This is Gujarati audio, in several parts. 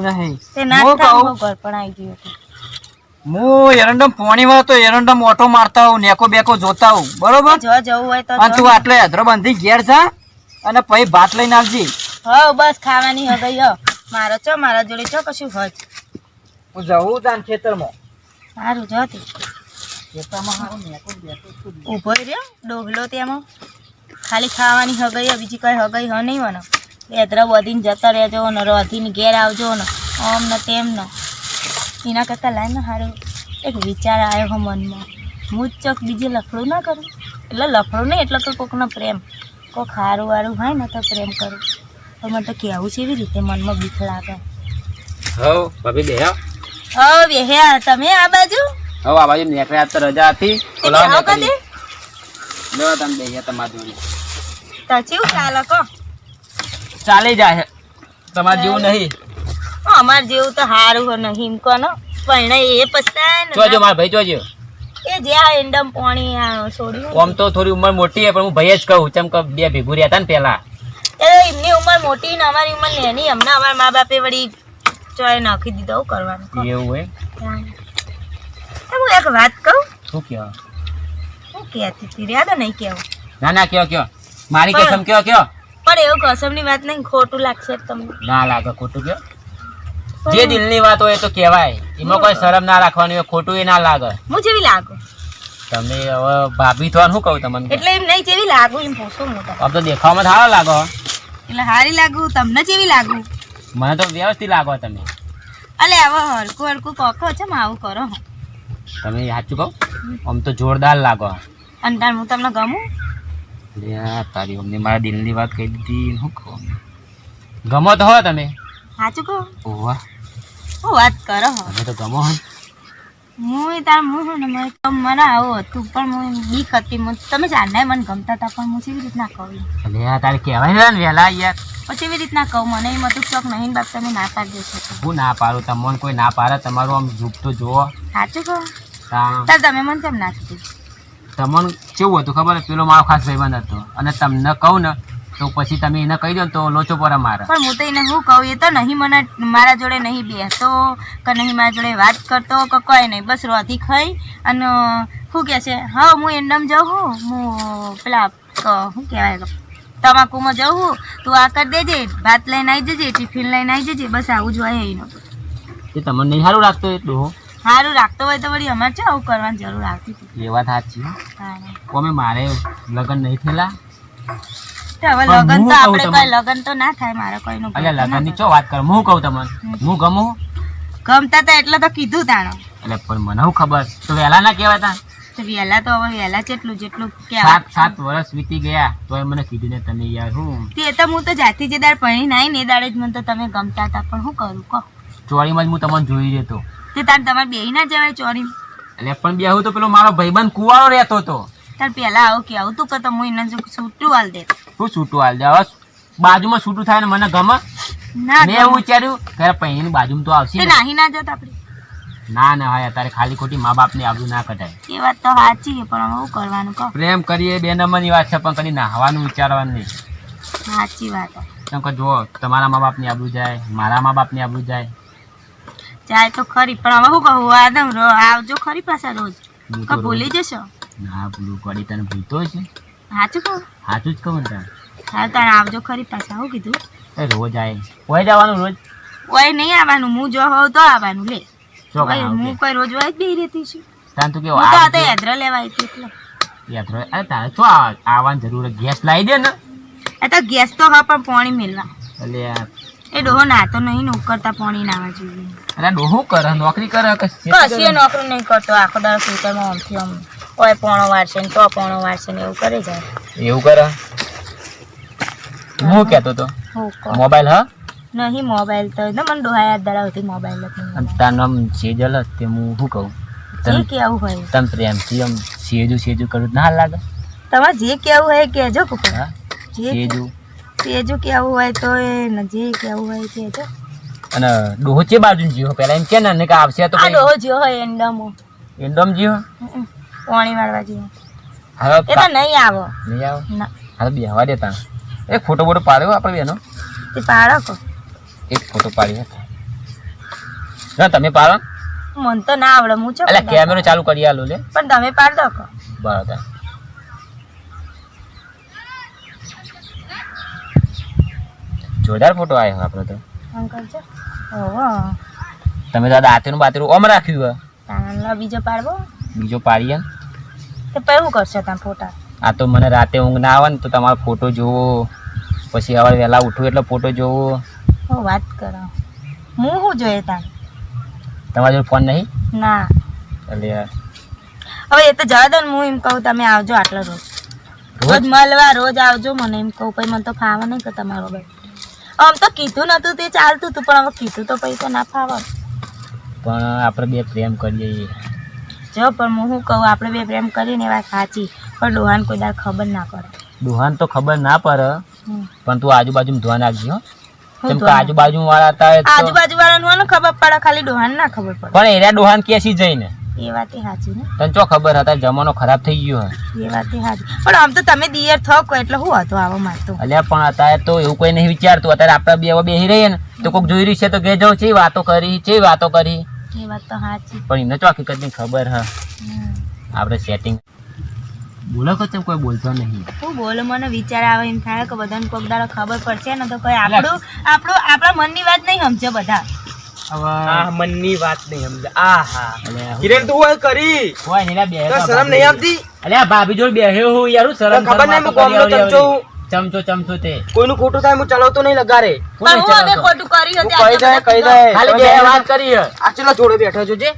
એવું નહીં તે ના ઘર પણ આવી ગયો હું એરંડમ પોણી વાળો તો એરંડમ ઓટો મારતા હોઉં નેકો બેકો જોતા હોઉં બરોબર જો જવું હોય તો તું આટલે હેદરો બંધી ઘેર જા અને પછી ભાત લઈને આવજી હા બસ ખાવાની હવે ગઈ મારો ચો મારા જોડે ચો કશું હજ હું જવું તાન ખેતરમાં સારું જતી ખેતરમાં હારું નેકો બેકો ઉભો રહ્યો ડોહલો તેમાં ખાલી ખાવાની હગઈ બીજી કઈ હગઈ હ નહીં મને હેદરા બધીને જતા રહેજો ને રોધીને ઘેર આવજો ને આમ ને તેમ ને એના કરતાં લાઈને સારું એક વિચાર આવ્યો હો મનમાં હું જ ચોક બીજે લફડું ના કરું એટલે લફડું નહીં એટલે તો કોકનો પ્રેમ કોક સારું વારું હોય ને તો પ્રેમ કરું તો મને તો કહેવું છે એવી રીતે મનમાં બીક લાગે હવ ભાભી બે હવે હે તમે આ બાજુ હવ આ બાજુ નેકળ્યા તો રજા હતી આવો કદે લો તમે બે તમારી તો ચેવું ચાલે કો ચાલી જાય તમારે જેવું નહીં અમાર જેવું તો સારું હો નહીં એમ કોનો પણ એ પછતાય ને જોજો મારા ભાઈ જોજો એ જ્યાં એંડમ પાણી છોડ્યું આમ તો થોડી ઉંમર મોટી પણ હું ભાઈ જ કહું ચમ કે બે ભેગું રહ્યા હતા ને પેલા એમની ઉંમર મોટી ને અમારી ઉંમર નાની અમને અમારા મા બાપે વળી ચોય નાખી દીધો હું કરવાનું કહો. એવું હોય હું એક વાત કહું શું કયો હું કહેતી હતી રહ્યા તો નહીં કેવું ના ના કયો મારી કસમ કયો પણ એવું કસમની વાત નહીં ખોટું લાગશે તમને ના લાગે ખોટું કયો જે દિલની વાત હોય તો કહેવાય એમાં કોઈ શરમ ના રાખવાની હોય ખોટું એ ના લાગે હું જેવી લાગુ તમે હવે ભાભી થવાનું શું કહું તમને એટલે એમ નહીં જેવી લાગુ એમ પૂછું હું તમને આમ તો દેખાવામાં સારો લાગો એટલે હારી લાગુ તમને જેવી લાગુ મને તો વ્યવસ્થિત લાગો તમે અલે હવે હરકું હરકું કોકો છે આવું કરો તમે સાચું કહો આમ તો જોરદાર લાગો અને તાર હું તમને ગમું તારી અમને મારા દિલની વાત કહી દીધી શું કહો ગમો તો હો તમે સાચું કહો ઓવા હું વાત કરો તમે તો ગમો હો હું તાર હું ને મને આવું હતું પણ હું બીક હતી તમે જાણનાય મને ગમતા હતા પણ હું કેવી રીતના કહું એટલે તારે કહેવાય ને વહેલા યાર પછી એવી રીતના કહું મને એમ હતું ચોક નહીં બાપ તમે ના પાડી દેશો હું ના પાડું તમને કોઈ ના પાડે તમારું આમ રૂપ તો જુઓ સાચું કહો તાર તાર તમે મને કેમ ના કીધું તમને કેવું હતું ખબર પેલો મારો ખાસ ભાઈબંધ હતો અને તમને કહું ને તો પછી તમે એને કહી દો ને તો લોચો પર મારે પણ હું તો એને શું કહું એ તો નહીં મને મારા જોડે નહીં બેસતો કે નહીં મારા જોડે વાત કરતો કે કોઈ નહીં બસ રોધી ખાઈ અને શું કહે છે હા હું એન્ડમ જાઉં હું પેલા શું કહેવાય તમાકુમાં જાઉં તું આ કરી દેજે ભાત લઈને આવી જજે ટિફિન લઈને આવી જજે બસ આવું જ હોય એનું એ તમને નહીં સારું લાગતું એટલું સારું રાખતો હોય તો વળી અમારે છે આવું કરવાની જરૂર આવતી હતી એ વાત સાચી અમે મારે લગ્ન નહીં થયેલા હવે લગન તો આપણે કોઈ લગન તો ના થાય મારે કોઈનું લગન ની ચો વાત કરું હું કહું તમને હું ગમું ગમતા હતા એટલે તો કીધું તાણો એટલે પણ મને શું ખબર તો વહેલા ના કહેવાય તા તો વહેલા તો હવે વહેલા જેટલું સાત વર્ષ વીતી ગયા તો મને કીધું ને તમે યાર હું તે તો હું તો જાતી જે દાડ પડી નાઈ ને દાડે જ મને તો તમે ગમતા હતા પણ શું કરું કહો ચોરીમાં જ હું તમને જોઈ રહેતો તે તાર તમારે બેહી ના જવાય ચોરી એટલે પણ બે તો પેલો મારો ભાઈબંધ કુવારો રહેતો હતો તાર પેલા આવું કે આવું તું કે હું એને છૂટું હાલ દે શું છૂટું હાલ દે હવે બાજુમાં છૂટું થાય ને મને ગમે ના મેં એવું વિચાર્યું કે પૈણી બાજુમાં તો આવશે નાહી ના જત આપડે ના ના હોય અત્યારે ખાલી ખોટી મા બાપ ની આબરૂ ના કઢાય એ વાત તો સાચી છે પણ શું કરવાનું કહો પ્રેમ કરીએ બે નંબરની વાત છે પણ કદી નાહવાનું વિચારવાનું નહીં સાચી વાત કેમ કે જો તમારા મા બાપ ની આબરૂ જાય મારા મા બાપ ની આબરૂ જાય જાય તો ખરી પણ હવે શું કહું આદમ આવજો ખરી પાછા રોજ કે ભૂલી જશો ના ભૂલું પડી તને ભૂલતો છે સાચું કહું સાચું જ કહું ને હા તારે આવજો ખરી પાછા શું કીધું રોજ આવે હોય જવાનું રોજ કોઈ નહીં આવવાનું હું જો હોઉં તો આવવાનું લે હું કોઈ રોજ હોય જ બે રહેતી છું તાન તું હું તો આ યાત્રા લેવા આવી એટલે યાત્રા અરે તારે શું આવવાની જરૂર ગેસ લાવી દે ને એ તો ગેસ તો હા પણ પાણી મેળવા એટલે એ ડોહો નાતો નહીં ને ઉકળતા પાણી નાવા જોઈએ અરે ડોહો કરે નોકરી કરે કશી નોકરી નહીં કરતો આખો દાડો ખેતરમાં આમથી આમ કોઈ પોણો વારશે ને તો પોણો વારશે ને એવું કરે જાય એવું કરે હું કહેતો તો મોબાઈલ હા નહીં મોબાઈલ તો મને ડોહા યાદ દડાવતી મોબાઈલ જ નહીં તારું નામ સેજલ તે હું શું કહું જે કેવું હોય તમે પ્રેમથી આમ સેજુ કરું ના લાગે તમારે જે કેવું હોય કહેજો કુકડા સેજુ સેજુ કેવું હોય તો એ જે કેવું હોય કહેજો અને ડોહો ચે બાજુ જીવો પેલા એમ કે ને કે આવશે તો ડોહો જીવો હોય એન્ડમ જીવો પાણી વાળવા જીવો હવે એ તો નહીં આવો નહીં આવો ના હવે બેહવા દેતા એક ફોટો પાડ્યો આપણે બેનો તે પાડો કો એક ફોટો પાડી હતા ના તમે પાડો મને તો ના આવડે હું છો એટલે કેમેરો ચાલુ કરી આલો લે પણ તમે પાડ દો કો બરાબર જોરદાર ફોટો આવ્યો આપણો તો અંકલ છે ઓહો તમે તો દાંતેનું બાતેરું ઓમ રાખ્યું તાનલો બીજો પાડવો બીજો પાડીએ ને. તો પછી શું કરશો તમે ફોટા આ તો મને રાતે ઊંઘ ના આવે ને તો તમારો ફોટો જોવો પછી સવારે વહેલા ઉઠું એટલે ફોટો જોવો હું વાત કરો હું શું જોઈએ તાન તમારા જોડે ફોન નહીં ના એટલે યાર હવે એ તો જવા દો ને હું એમ કહું તમે આવજો આટલો રોજ રોજ મળવા રોજ આવજો મને એમ કહું પછી મને તો ફાવે નહીં કે તમારો ભાઈ આમ તો કીધું નતું તે ચાલતું હતું પણ હવે કીધું તો પછી તો ના ફાવે પણ આપણે બે પ્રેમ કરીએ જો પણ હું શું કહું આપણે બે પ્રેમ કરીને એ વાત સાચી પણ ડોહાને કોઈ દાડ ખબર ના પડે દુહાન તો ખબર ના પડે હમ. પણ તું આજુબાજુ ધ્યાન રાખજો હો. હું કેમ કે ધ્યાન? આજુબાજુ વાળા હતા તો આજુબાજુ વાળાનું ખબર પડે ખાલી ડોહાને ના ખબર પડે પણ એના ડોહાન કેસી જઈને એ વાત સાચી ને તને ચો ખબર હતા જમાનો ખરાબ થઈ ગયો હે એ વાત સાચી પણ આમ તો તમે દિયર થકો એટલે શું હતું આવો મારતો અલ્યા પણ અત્યારે તો એવું કોઈ નહીં વિચારતું અત્યારે આપણે બે હવે બેસી રહીએ ને તો કોઈક જોઈ રહી છે તો કે જાઓ છે વાતો કરી એ વાત તો સાચી પણ એને તો હકીકતની ખબર હ હમ. આપણે સેટિંગ બોલો કે તેમ કોઈ બોલતો નહીં હું બોલો મને વિચાર આવે એમ થાય કે બધાને કોક દાડો ખબર પડશે ને તો કોઈ આપણા મનની વાત નહીં સમજે બધા મનની વાત નહીં સમજે આહા અલ્યા કિરણ તું હોય કરી કોઈ નહીં લા બે તો શરમ નહીં આવતી અલ્યા ભાભી જોડે બેહ્યો હું યાર હું શરમ ખબર નહીં હું કોમનો ચમચો તે કોઈનું ખોટું થાય હું ચલાવતો નહીં લગારે પણ હું હવે ખોટું કર્યું હતું કહી દે ખાલી બે વાત કરી હે આ ચેટલા જોડે બેઠા છો જે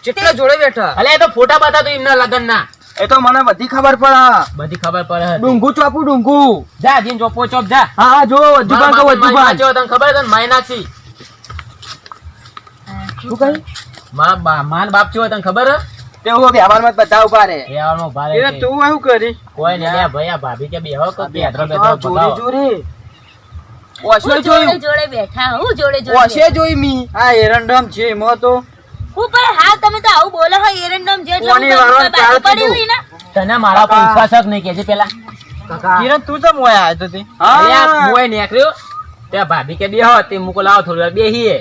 ચેટલા જોડે બેઠા અલ્યા એ તો ફોટા બતાતો એમના લગન ના એ તો મને બધી ખબર પડે બધી ખબર પડે હે ડુંગુ ચોપું ડુંગુ જા જીન ચોપો ચોપ જા હા હા જો વજુબાન તો વજુબાન તને ખબર છે ને માયનાક્ષી શું કહી માન બાપ છો તને ખબર હે તે હું વ્યવહારમાં બધા ઉભા રે એ આવનો ભારે એ તું એવું કરી કોઈ નહીં લે ભાઈ આ ભાભી કે બેહો કે બેદરો જોડે જોડે ઓશે જોડે જોઈ જોડે બેઠા હું જોડે જોડે ઓશે જોઈ મી આ એરંડમ છે એમાં તો હું પણ હા તમે તો આવું બોલો હો એરંડમ જે કોની વાળો ચાલ પડી ને તને મારા પર વિશ્વાસ જ નહીં કેજે પેલા કિરણ તું તો મોય આવ્યો તો તે અલ્યા મોય નીકળ્યો તે ભાભી કે બેહો તે મુકો લાવો થોડી વાર બેહીએ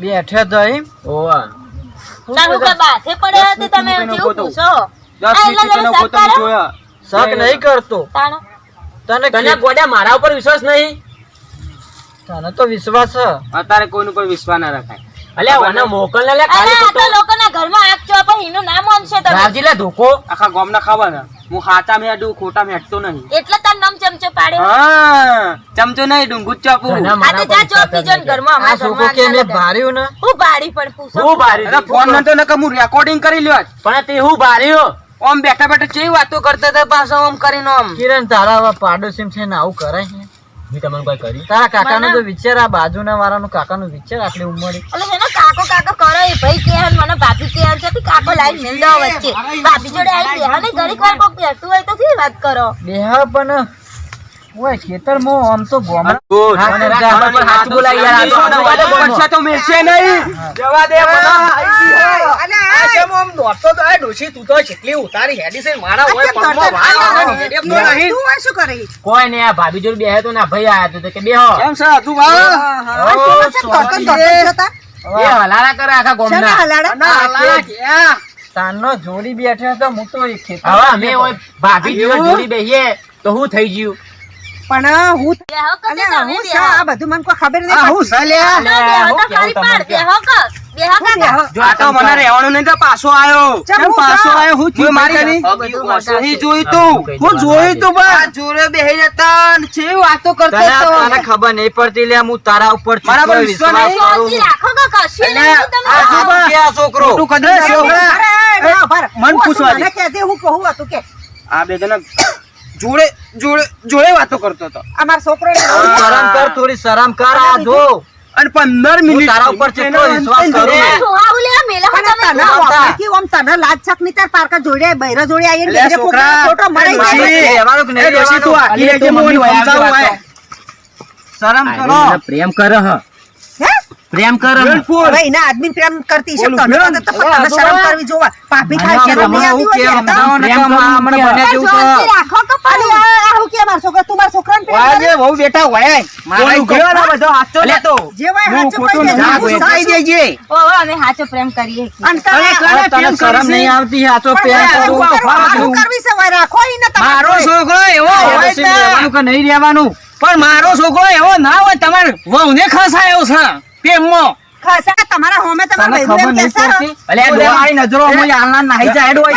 બેઠે જઈ ઓવા તારું કે બાથે પડે હતી તમે કેવું પૂછો 10 મિનિટનો ફોટો જોયા શક નહીં કરતો તાણો તને તને ગોડા મારા ઉપર વિશ્વાસ નહીં તને તો વિશ્વાસ છે અત્યારે કોઈનો કોઈ વિશ્વાસ ના રખાય અલ્યા ઓને મોકલ ને લે અરે ખાલી આ તો ખોટું લોકોના ઘરમાં આગ છો પણ એનું નામ માનશે તમે રાવજી લે ધોકો આખા ગામના ખબર ને હું ખાતા મેડું ખોટા મેટતો નહીં એટલે તાર નામ ચમચો પાડ્યો હા ચમચો નહીં ડુંગુ ચાપુ તને આ મારા તો જા પર ચોપ બીજો ને ઘરમાં આ અમારા છોકરો ઘરમાં કે આગ મેં ના ભાર્યું ને લગાડ. હું બારી પણ પૂછો હું બારી અરે ફોન નતો ને કે હું રેકોર્ડિંગ કરી લ્યો પણ તે હું બારીયો ઓમ બેઠા બેઠા ચેવી વાતો કરતા હતા પાછા ઓમ કરીને ઓમ કિરણ તારા આવા પાડોશી છે ને આવું કરે છે મેં તમને કોઈ કરી તારા કાકાનો તો વિચાર આ બાજુના વાળાનો કાકાનો વિચાર આટલી ઉંમરે એટલે છે ને કાકો કાકો કરો એ ભાઈ કે હન મને ભાભી કે હન છે કે કાકો લાઈન મિલ દો વચ્ચે ભાભી જોડે આવી બેહા ને ઘડીક વાર કોક બેઠું હોય તો શી વાત કરો બેહ પણ ઓય ખેતરમાં આમ તો ગોમા અને રાખવાનું પણ હાથ બોલાય યાર આ તો અડવાડે બોલનો. પડશે તો મિલશે નહીં જવા દે મને આ જેમ આમ દોડતો તો આ ડોશી તું તો કેટલી ઉતારી હેડી છે મારા ઓય પગમાં વાળ આવે ને એમ તો નહીં કોઈ નહીં આ ભાભી જોડે બેહે તો ના ભાઈ આયા તો કે બેહો કેમ છે તું એ હલારા કરે આખા ગોમના તાનો જોડી બેઠા તો હું તો એ ખેતર હવે અમે ઓય ભાભી જોડે જોડી બેહીએ તો હું થઈ ગયું બેહો કે તમે બેહો આ હું સલ્યા બેહો તો ખરી પાડ બેહો કે બેહો કાકા જો આ તો મને રહેવાનું નહીં તો પાછો આયો કેમ પાછો આયો હું થયું મારી નહીં જોયું તું હું જોયું તું બસ જોડે બેહી જતા ને છે વાતો કરતો તો તને ખબર નહીં પડતી લે હું તારા ઉપર મારા પર વિશ્વાસ શાંતિ રાખો કે કશું નહીં તમે આ કે આ છોકરો તું કદરે મન પૂછવા દે આ બે જણા જોડે જોડે જોડે વાતો કરતો હતો અમાર છોકરો શરમ કર થોડી શરમ કર આ જો અને 15 મિનિટ તારા ઉપર કેટલો વિશ્વાસ કરું આવું લે મેલા તમે શરમ કરો પ્રેમ કરે હ પ્રેમ કર હવે એના આદમી પ્રેમ કરતી છે તમે તો તમને શરમ કરવી જોવા પાપી ખાય છે રાખો કપાલી આવું કે માર છોકરો તું માર છોકરાને પ્રેમ કરે બહુ બેટા હોય મારો ગયો ના બધો હાચો લેતો જે હોય હાચો કહી દેજે ઓ અમે સાચો પ્રેમ કરીએ તને શરમ નહીં આવતી હાચો પ્રેમ કરું કરવી છે હોય રાખો ઈને મારો છોકરો એવો હોય કે નહીં રહેવાનું પણ મારો છોકરો એવો ના હોય તમારે વહુને ખસાયો છે પ્રેમમાં ખાસા તમારા હોમે તમારા ખબર ભાઈ નહીં કેસા પડતી અલે મારી નજરો હું આલના નહીં જાય હેડ હોય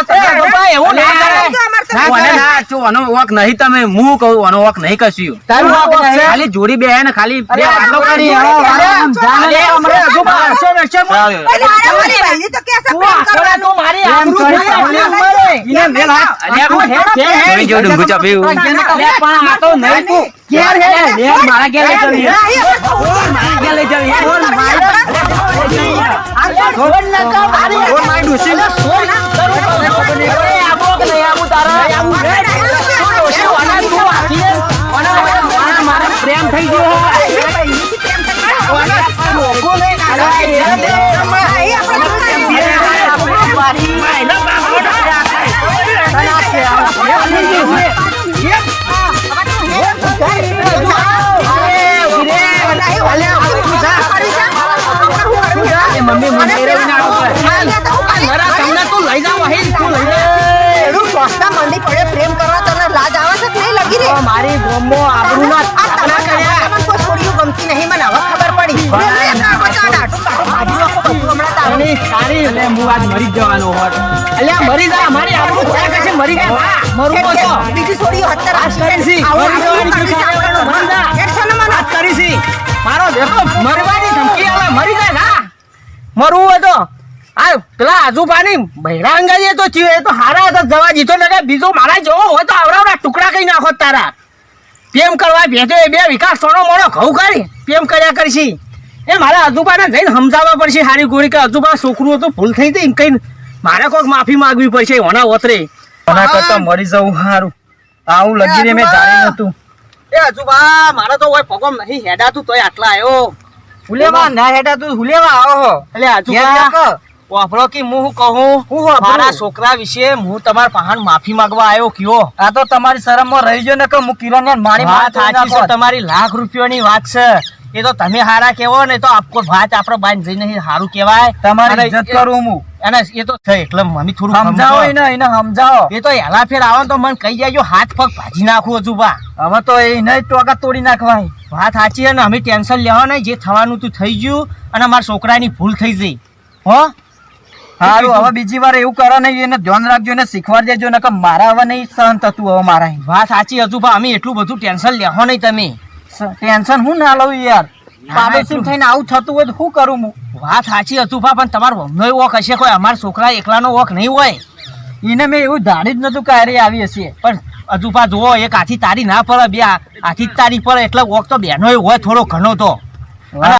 તને એવું ના ના જો આનો વક નહીં તમે હું કહું આનો વક નહીં કશું તારું વક ખાલી જોડી બે ને ખાલી બે વાતો કરી જાને હમણે હજુ પાછો વેચે તો કેસા પ્રેમ કરવાનું મારી આમ કરી ઇને મેલ હાથ અલે હું હે જોઈ જો ડુંગુ ચાપ્યું અલે પણ આ તો નહીં તું કેર હે લે મારા કે લઈ જવી મારા કે લઈ જવી મારી ડુસી ને સોલ મારા પ્રેમ થઈ ગયો મમ્મી મને લઈ જાવ તું લઈ પ્રેમ કરવા તને લાજ આવે છે કે નહીં લગી રે મારી ગોમો આબરૂ ના કોઈ છોડીઓ ગમતી નહીં મને હવે ખબર પડી સારી એટલે હું આજ મરી જવાનો હોત એટલે મરી જા મારી આબરૂ ક્યાં કશે મરી ગયા મરું તો બીજી છોડીઓ હત્તર મારો દેખો મરવાની ધમકી આવે મરી જાય ના મરવું હોય તો આ પેલા આજુબાની બૈરા અંગાજી તો ચીવે તો હારા હતા જવા જીતો ને બીજો મારા જેવો હોય તો આવડા ટુકડા કઈ નાખો તારા પ્રેમ કરવા ભેજો એ બે વિકાસ સોનો મોડો ઘઉં કરી પ્રેમ કર્યા કરશી એ મારા અજુબાને જઈને સમજાવવા પડશે હારી ગોળી કે અજુબા છોકરું હતું ભૂલ થઈ હતી કઈ મારે કોઈક માફી માંગવી પડશે ઓના ઓતરે ઓના કરતા મરી જવું સારું આવું લગીને મેં જાણી નતું એ અજુબા મારે તો કોઈ પગમ નહીં હેડાતું તોય આટલા આવ્યો હુલેવા ના હેડાતું હુલેવા આવો એટલે અજુબા વાપરો કે હું કહું મારા છોકરા વિશે હું તમારા પહાણ માફી માંગવા આવ્યો કયો આ તો તમારી શરમમાં રહી ગયો ને કે હું કિરણ મારી વાત સાચી છે તમારી લાખ રૂપિયાની વાત છે એ તો તમે હારા કેવો ને તો આપકો વાત આપડે બાંધ જઈને હારું કેવાય તમારી ઇજ્જત કરું હું એને એ તો છે એટલે મમ્મી થોડું સમજાવો એને સમજાવો એ તો હેલા ફેર આવે તો મને કહી જાય હાથ પગ ભાજી નાખું હજુ બા હવે તો એ નહીં ટોકા તોડી નાખવાય વાત સાચી છે ને અમે ટેન્શન લેવા નહીં જે થવાનું તું થઈ ગયું અને મારા છોકરાની ભૂલ થઈ જઈ હો હારું હવે બીજી વાર એવું કરો નહીં એને ધ્યાન રાખજો ને શીખવાડી દેજો ને કે મારા હવે નહીં સહન થતું હવે મારા વાત સાચી હજુ બા અમે એટલું બધું ટેન્શન લેવો નહીં તમે ટેન્શન હું ના લઉં યાર પાડોશી થઈને આવું થતું હોય તો શું કરું હું વાત સાચી અતુફા પણ તમારો વમનો વોક હશે કોઈ અમારા છોકરા એકલાનો વોક નહીં હોય એને મેં એવું ધારી જ નતું કે અરે આવી હશે પણ અતુફા જુઓ એક હાથી તારી ના પડે બે હાથી જ તારી પડે એટલે વોક તો બેનો હોય થોડો ઘણો તો